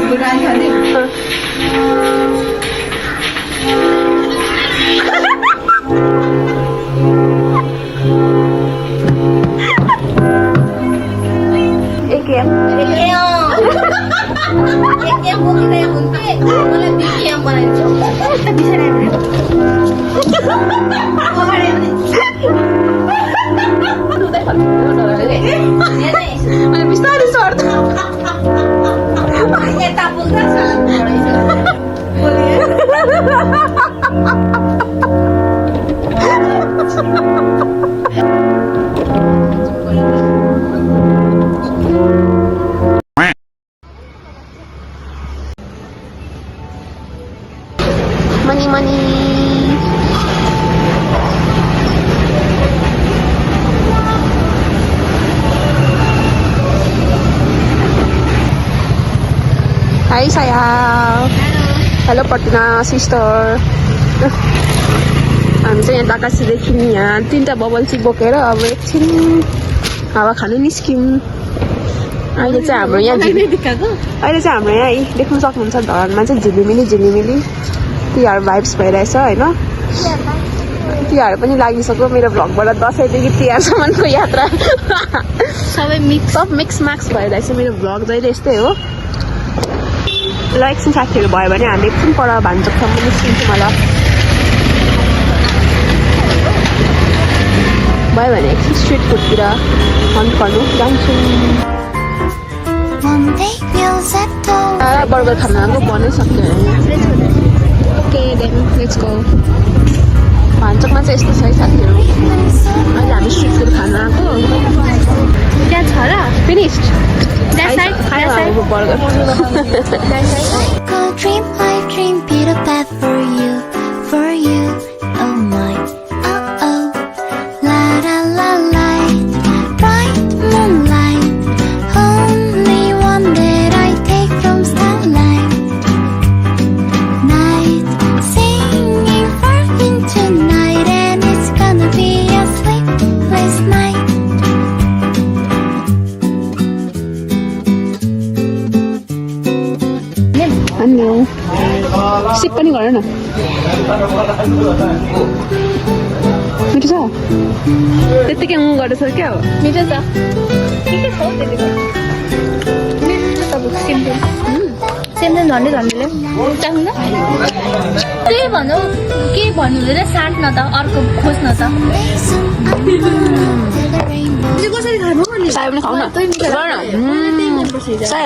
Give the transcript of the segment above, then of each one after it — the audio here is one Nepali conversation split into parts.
बुढा खाने AKM बोकिरहेको हुन्थे मलाई BKM बनाइदिन्छ बिस्तारै सर्छ यता पुग्दा money Hi sayang. Hello Patina sister. हामी चाहिँ यहाँ दाकासीदेखि यहाँ 3टा बबल टी बोकेर अब एकछिन हावा खानु निस्क्यौँ। अहिले चाहिँ हाम्रो यहाँ देख्न सक्नुहुन्छ धरानमा चाहिँ झिलिमिली तिहार भाइब्स भइरहेछ होइन। तिहार पनि लागिसक्यो मेरो भ्लगबाट दसैँदेखि तिहारसम्मको यात्रा सब मिक्स म्याक्स भइरहेछ मेरो भ्लग जहिले यस्तै हो। ल एकछिन साथीहरू भयो भने हामी एकछिन पर भान्चोकसम्म निस्किन्छौँ होला। भयो भने एकछिन स्ट्रिट फुडतिर हन्ट गर्नु जान्छौँ। बर्गर खान आएको बनाइसक्यो ओके देन लेट्स गो। भान्चोकमा चाहिँ यस्तो छ है साथीहरू। अहिले हामी स्ट्रिट फुड खान आएको त्यहाँ छ र finished burger Dream, I dream, Peter Pan for you, oh my, oh, la la la la, bright moonlight, only one that I take from starlight, night, singing far into night, and it's gonna be a sleepless night. अन्य सिप पनि गर न मिठो छ त्यत्तिकै गरेछ क्या हो मिठो छ के छ त्यतिको सेम्पल झन्डैले चाख्नु के भन्नु हुँदैन साट न त अर्को खोज्न त कसरी खानु साय पनि खाऊ न साय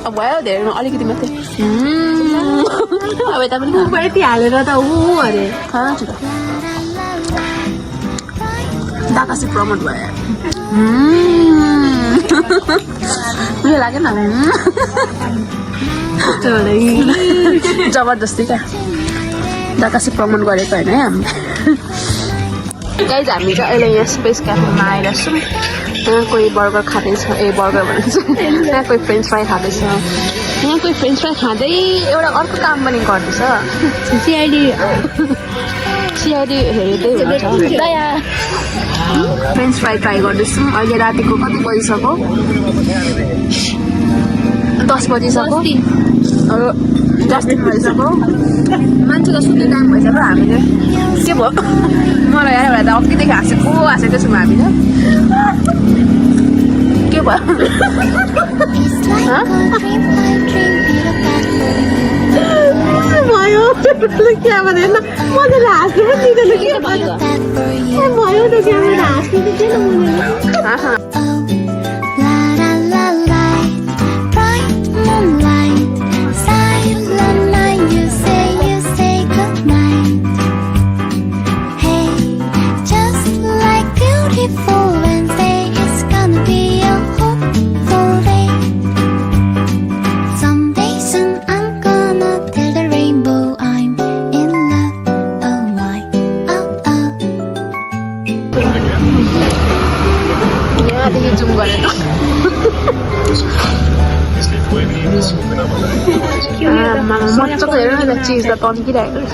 अब भयो धेरै अलिकति मात्रै अब यता पनि यति हालेर त अरे खान छु त दाकासी प्रमोट भयो उयो लाग्यो न जबरजस्ती क्या दाकासी प्रमोट गरेको होइन है हामी गाइज हामी चाहिँ अहिले यहाँ स्पेस क्याफेमा आएर छौँ। यहाँ कोही बर्गर खाँदैछ बर्गर भन्छ यहाँ कोही फ्रेन्च फ्राई खाँदैछ यहाँ कोही फ्रेन्च फ्राई खाँदै एउटा अर्को काम पनि गर्दैछ सिआइडी हेर्दै हुन्छ फ्रेन्च फ्राई ट्राई गर्दैछौँ। अहिले रातिको कति बजिसक्यो 10 बजिसक्यो 10 दिन भइसक्यो मान्छेको सुत्ने टाइम भइसक्यो हामीले के भयो मलाई यहाँ एउटा त अघिदेखि हाँसेको छौँ हामीले के भयो भयो क्या भने मजाले हाँस्नु पनि दिँदैन के भयो न क्यामेरा हाँस्नु दिँदैन मजाको हेर्नु न चिज त तन्किरहेको रहेछ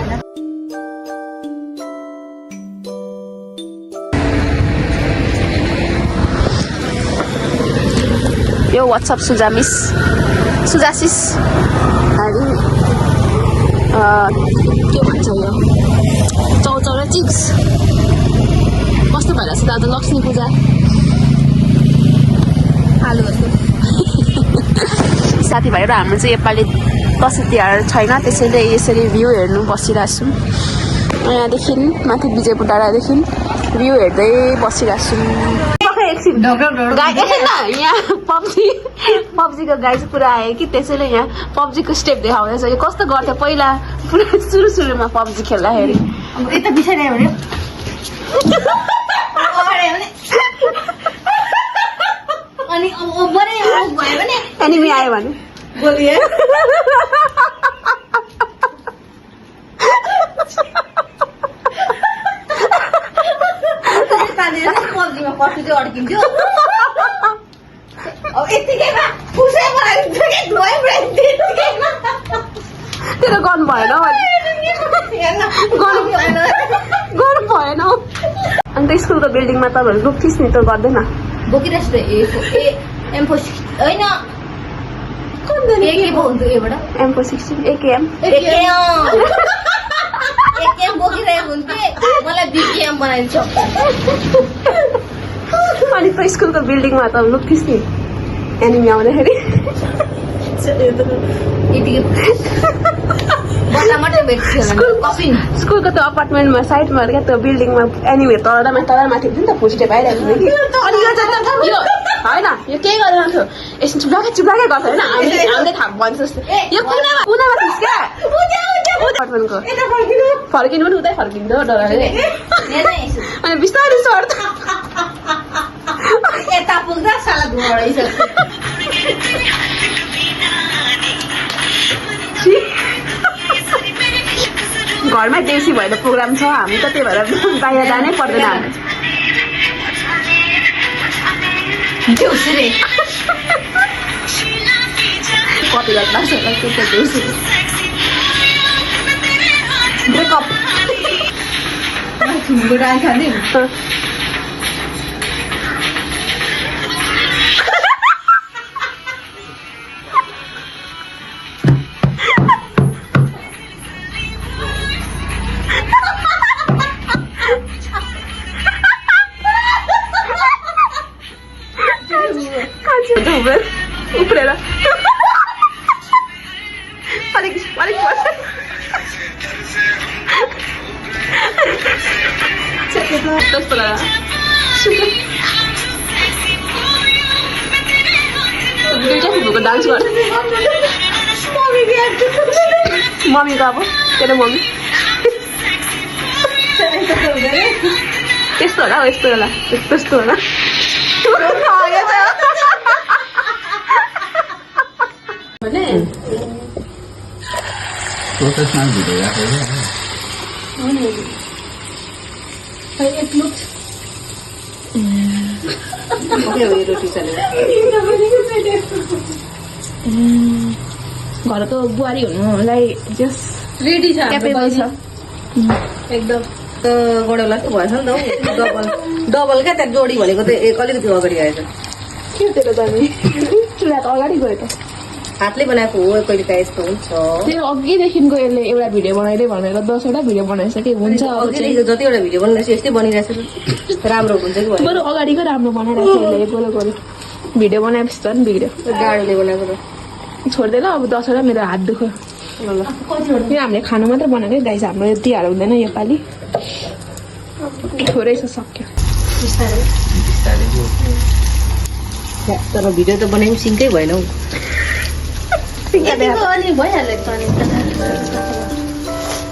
यो वाट्सएप सुजामिस सुजासिस अनि के भन्छ यो चौचौ र चिप्स कस्तो भइरहेछ त आज लक्ष्मी पूजा आलुहरूको साथीभाइहरू हाम्रो चाहिँ योपालि दसैँ तिहार छैन त्यसैले यसरी भ्यू हेर्नु बसिरहेको छौँ यहाँदेखि माथि विजयपुर डाँडादेखि भ्यू हेर्दै बसिरहेको छौँ यहाँ पब्जीको गाई चाहिँ पुरा आयो कि त्यसैले यहाँ पब्जीको स्टेप देखाउँदैछ यो कस्तो गर्थ्यो पहिला पुरा सुरुमा पब्जी खेल्दाखेरि यता बिसाइरह्यो भने अनि भयो भने एनिमी आयो भने बोलिए पब्जीमा पस्नु चाहिँ अड्किन्थ्यो अब यतिकैमा पुसै तेरो गर्नु भएन गर्नु भएन अन्त स्कुलको बिल्डिङमा तपाईँहरू रुख्थिस् नि त गर्दैन बोकिरहेको होइन M416 AKM एकेएम बोकिरहेको हुन्थे मलाई बिकेएम बनाइदिन्छ अनि त स्कुलको बिल्डिङमा त लुक्थिस् नि एनिमी आउँदाखेरि बल्ल मात्रै भेट्थ्यो स्कुलको त्यो अपार्टमेन्टमा साइडमा क्या त्यो बिल्डिङमा एनिमीहरू तल माथि हुन्छ नि त फुस्टे पाइरहेको हुन्छ कि अनि यो होइन यो केही गर्दैन थियो यसो चुप्लाकै गर्छ होइन हामीले थाहा भन्छ जस्तो यो कुनामा थिस् क्या अपार्टमेन्टको फर्किनु पनि उतै फर्किन्छ डरले अनि बिस्तारै सर्छ यता पुग्दा साला धुवा रहेछ घरमा देउसी भएर प्रोग्राम छ हामी त त्यही भएर बाहिर जानै पर्दैन देउसी रे कति रात लाग्छ होला त्यो देउसी ब्रेकअप गुडान खाने उफ्रेर अलिक त्यस्तो दुईटा फिल्मको डान्स गर्छ मम्मीको अब तेरो मम्मी त्यस्तो होला हौ यस्तो होला त्यस्तो होला प्रोफेसनल भिडियोग्राफर घरको बुहारी हुनुलाई जस रेडी छ क्यापेबल छ एकदम गडौला त भएछ नि त डबल क्या त्यहाँ जोडी भनेको त अलिकति अगाडि आएछ के तेरो जाने चुला त अगाडि गयो त हातले बनाएको हो कहिले काहीँ यस्तो हुन्छ त्यो अघिदेखिको यसले एउटा भिडियो बनाइदिए भनेर 10वटा भिडियो बनाइसके हुन्छ जतिवटा भिडियो बनिरहेछ यस्तै बनिरहेछ राम्रो हुन्छ कि बरु अगाडिको राम्रो बनाइरहेको छ यसले गोलो गोलो भिडियो बनाएपछि त नि बिग्रियो गाडीले बनाएको त छोड्दैन अब 10वटा मेरो हात दुख्यो यो हामीले खानु मात्रै बनाएको गाइस हाम्रो तिहार हुँदैन योपालि थोरै छ सक्यो तर भिडियो त बनाउनु सिङ्कै भएन हौ अनि भइहाल्यो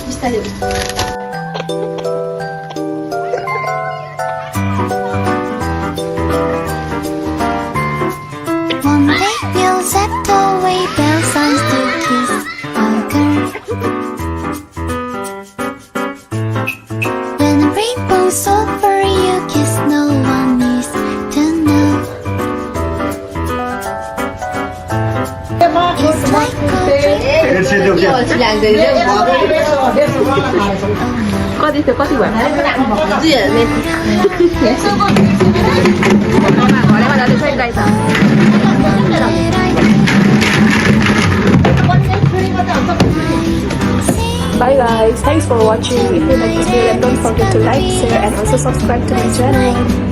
बिस्तारै One day we'll set away their signs to kiss our girl. When the rainbow's over, you kiss, no one needs to know. It's like a कति थियो कति भयो घरमा जाँदैछ गाई छ Bye guys, thanks for watching. If you like this video, then don't forget to like, share and also subscribe to my channel.